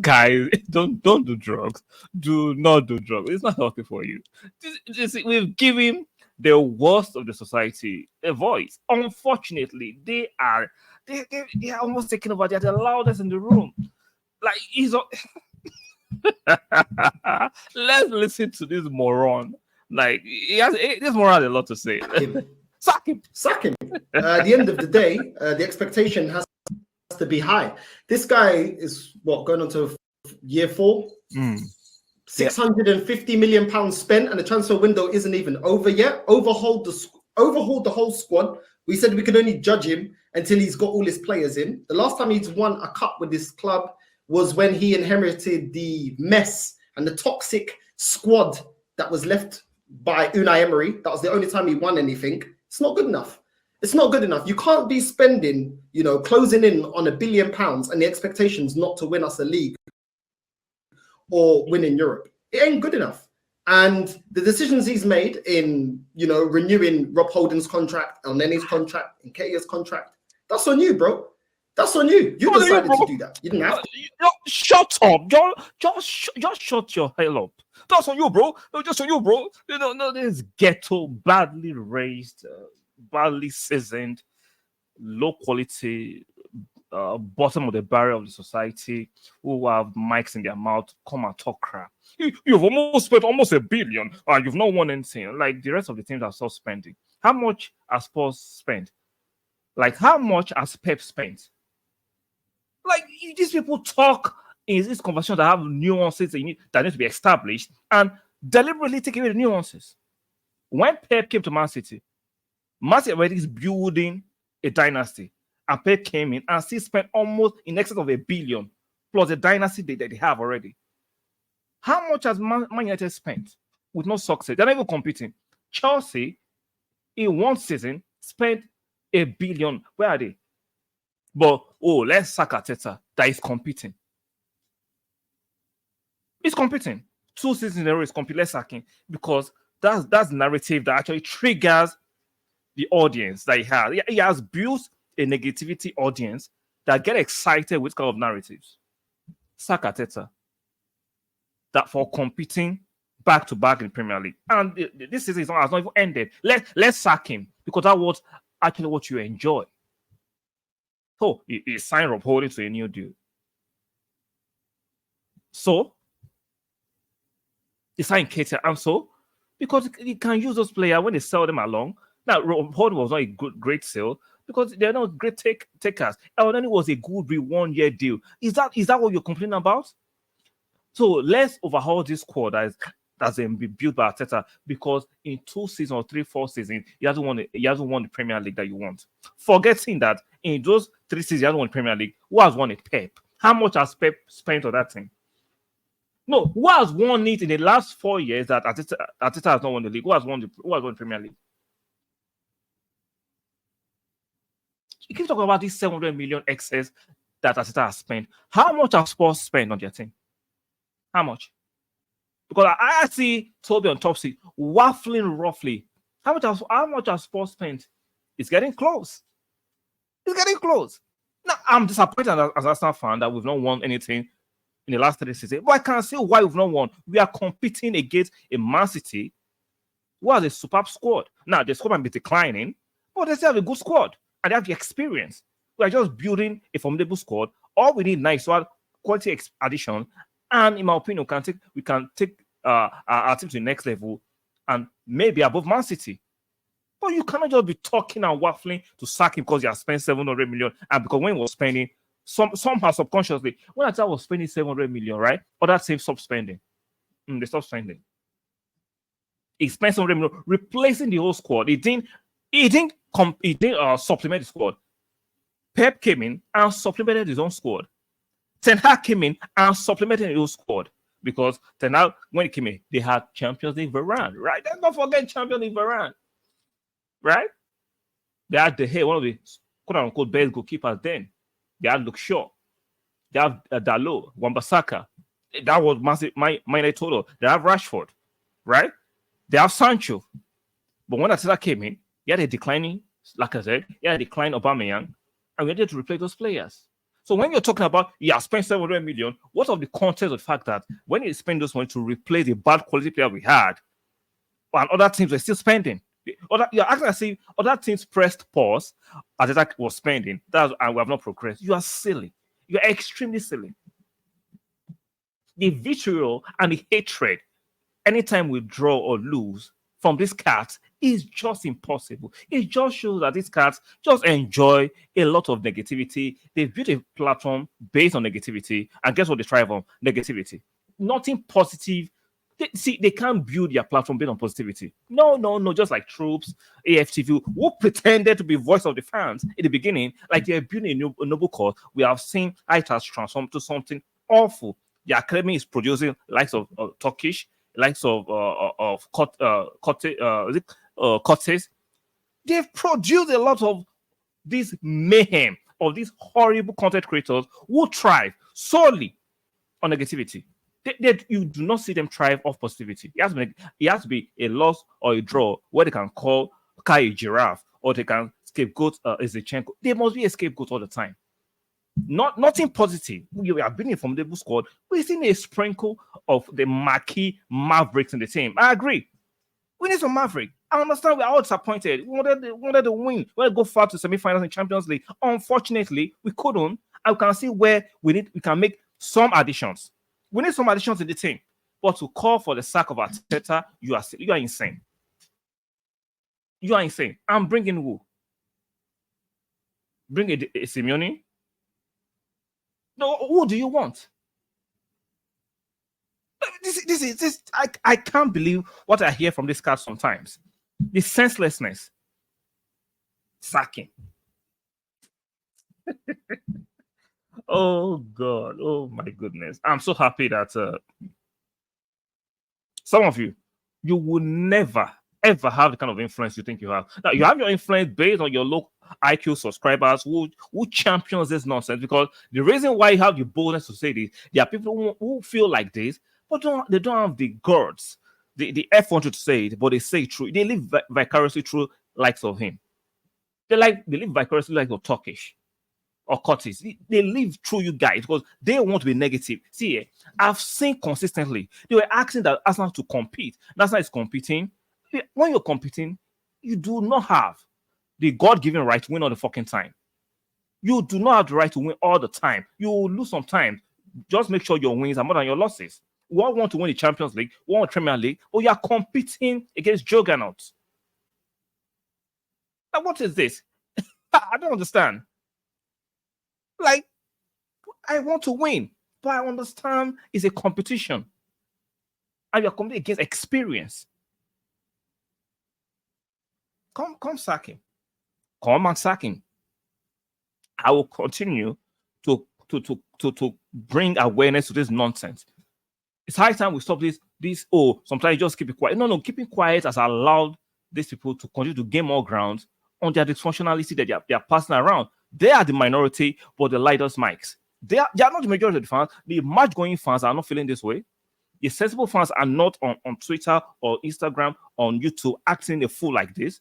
Guys, don't do drugs. Do not do drugs. It's not healthy for you. We've given the worst of the society a voice. Unfortunately, they are almost taking over. They're the loudest in the room. Like he's let's listen to this moron. Like this moron has a lot to say. Sack him. Sack him. At the end of the day, the expectation has to be high. This guy is going on to year 4. 650 million pounds spent, and the transfer window isn't even over yet. Overhauled the whole squad. We said we could only judge him until he's got all his players in. The last time he's won a cup with this club was when he inherited the mess and the toxic squad that was left by Unai Emery. That was the only time he won anything. It's not good enough. It's not good enough. You can't be spending, closing in on £1 billion and the expectations not to win us a league or win in Europe. It ain't good enough. And the decisions he's made in, renewing Rob Holding's contract, El Nene's contract, and Nketiah's contract, that's on you, bro. That's on you. You decided to do that. You didn't have to. Shut up. Just shut your hell up. That's on you, bro. No, just on you, bro. No, this ghetto, badly raised, badly seasoned, low quality, bottom of the barrel of the society who have mics in their mouth come and talk crap. You've almost spent almost $1 billion and you've not won anything. Like the rest of the teams are still spending. How much has Spurs spent? Like how much has Pep spent? Like these people talk in this conversation that have nuances that need to be established and deliberately take away the nuances. When Pep came to Man City already is building a dynasty, and Pep came in and still spent almost in excess of $1 billion plus the dynasty that they have already. How much has Man United spent with no success? They're not even competing. Chelsea, in one season, spent $1 billion. Where are they? But let's sack Arteta that is competing. He's competing. 2 seasons in a row is competing. Let's sack him because that's narrative that actually triggers the audience that he has. He has built a negativity audience that get excited with kind of narratives. Sack Arteta that for competing back to back in the Premier League, and this season has not even ended. Let's sack him because that was actually what you enjoy. So he signed Rob Holding to a new deal. So he signed Nketiah, and so because he can use those players when they sell them along. Now Rob Holding was not a great sale because they're not great takers. And then it was a good 1-year deal. Is that what you're complaining about? So let's overhaul this squad that's been built by Arteta because in 2 seasons or 3-4 seasons, he hasn't won the Premier League that you want. Forgetting that in those 3 seasons, he hasn't won the Premier League. Who has won it? Pep. How much has Pep spent on that thing? No, who has won it in the last 4 years that Arteta has not won the league? Who has won the Premier League? You keep talking about this 700 million excess that Arteta has spent. How much has Spurs spent on their team? How much? Because I see Toby on top seat waffling roughly. How much has Spurs spent? It's getting close. It's getting close. Now I'm disappointed as an Arsenal fan that we've not won anything in the last 3 seasons. But I can see why we've not won. We are competing against a Man City who has a superb squad. Now the squad might be declining, but they still have a good squad and they have the experience. We are just building a formidable squad. All we need now is quality addition. And in my opinion, we can take our team to the next level and maybe above Man City. But you cannot just be talking and waffling to sack him because he has spent 700 million. And because when he was spending, somehow subconsciously, when I was spending 700 million, right? Other teams stopped spending. They stopped spending. He spent 700 million replacing the whole squad. He didn't supplement the squad. Pep came in and supplemented his own squad. Ten Hag came in and supplemented his own squad because Ten Hag, when he came in, they had Champions League Varane, right? Let's not forget Champions League Varane, right? They had one of the quote-unquote best goalkeepers then. They had Luke Shaw. They have Dalot, Wan-Bissaka. That was massive, my total. They have Rashford, right? They have Sancho. But when Arteta came in, he had a declining, like I said, he had a declining Aubameyang, and we needed to replace those players. So when you're talking about, yeah, spent 700 million, what of the context of the fact that when you spend those money to replace the bad quality player we had, and other teams were still spending? You're acting as if other teams pressed pause as Arteta was spending. And we have not progressed. You are silly. You are extremely silly. The vitriol and the hatred, anytime we draw or lose from these cats, is just impossible. It just shows that these cats just enjoy a lot of negativity. They've built a platform based on negativity, and guess what they thrive on? Negativity. Nothing positive. They can't build their platform based on positivity. No. Just like Troops, AFTV, who pretended to be voice of the fans in the beginning, like they're building a noble cause. We have seen it has transformed to something awful. The academy is producing likes of Turkish, likes of Cortes. They've produced a lot of this mayhem, of these horrible content creators who thrive solely on negativity. You do not see them thrive off positivity. It has to be a loss or a draw where they can call Kai a giraffe or they can scapegoat Ezechenko. There must be a scapegoat all the time. Nothing positive. We have been a formidable squad. We've seen a sprinkle of the marquee mavericks in the team. I agree. We need some maverick. I understand we're all disappointed. We wanted to win. We wanted to go far to semi-finals in Champions League. Unfortunately, we couldn't. And we can see where we can make some additions. We need some additions in the team. But to call for the sack of Arteta, you are insane. You are insane. I'm bringing who? Bring a Simeone? No, who do you want? This. I can't believe what I hear from this card sometimes. The senselessness. Sacking. Oh God. Oh my goodness. I'm so happy that some of you will never ever have the kind of influence you think you have. Now you have your influence based on your low IQ subscribers who champions this nonsense, because the reason why you have the boldness to say this, there are people who feel like this, but they don't have the guards, the F want you to say it, but they say it true. They live vicariously through likes of him. They live vicariously like the Turkish or Curtis. They live through you guys because they want to be negative. See, I've seen consistently they were asking that Arsenal to compete. Arsenal is competing. When you're competing, you do not have the God-given right to win all the fucking time. You do not have the right to win all the time. You will lose sometimes. Just make sure your wins are more than your losses. We all want to win the Champions League, we want the Premier League, but you are competing against juggernauts. Now, what is this? I don't understand. Like, I want to win, but I understand it's a competition. And you're competing against experience. Come sack him. Come and sack him. I will continue to bring awareness to this nonsense. It's high time we stop this. Sometimes you just keep it quiet. No, keeping quiet has allowed these people to continue to gain more ground on their dysfunctionality that they are passing around. They are the minority, but the lightest mics. They are not the majority of the fans. The match-going fans are not feeling this way. The sensible fans are not on Twitter or Instagram, on YouTube, acting a fool like this.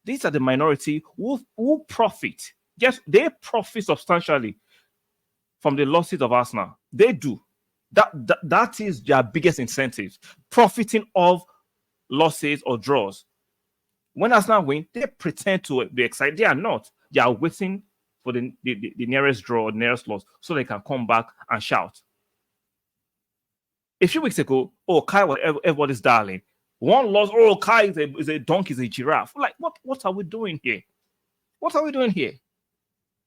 These are the minority who profit. Yes, they profit substantially from the losses of Arsenal. They do. That is their biggest incentive, profiting of losses or draws. When Arsenal win, they pretend to be excited. They are not. They are waiting for the nearest draw or nearest loss so they can come back and shout. A few weeks ago, Kai was everybody's darling. One loss, Kai is a donkey, is a giraffe. Like, what are we doing here? What are we doing here?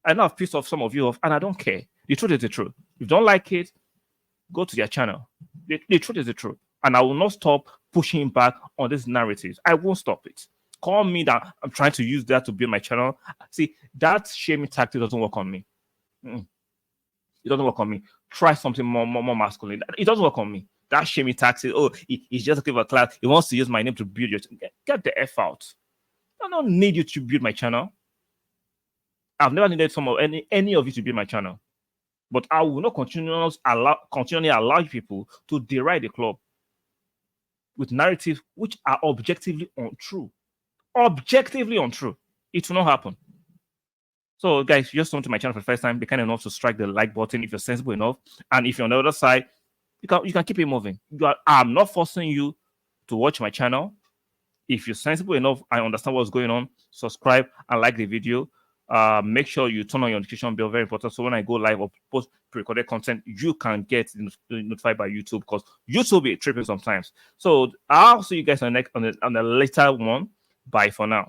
I know I've pissed off some of you off, and I don't care. The truth is the truth. If you don't like it, go to their channel. The truth is the truth. And I will not stop pushing back on these narratives. I won't stop it. Call me that I'm trying to use that to build my channel. See, that shaming tactic doesn't work on me. It doesn't work on me. Try something more masculine. It doesn't work on me. That shaming tactic, he's just looking for a class. He wants to use my name to build your channel. Get the F out. I don't need you to build my channel. I've never needed any of you to build my channel. But I will not continually allow people to deride the club with narratives which are objectively untrue. Objectively untrue. It will not happen. So, guys, if you just come to my channel for the first time, be kind enough to strike the like button if you're sensible enough. And if you're on the other side, you can keep it moving. I'm not forcing you to watch my channel. If you're sensible enough, I understand what's going on. Subscribe and like the video. Make sure you turn on your notification bell, very important. So when I go live or post pre-recorded content, you can get notified by YouTube, because YouTube is tripping sometimes. So I'll see you guys on the later one. Bye for now.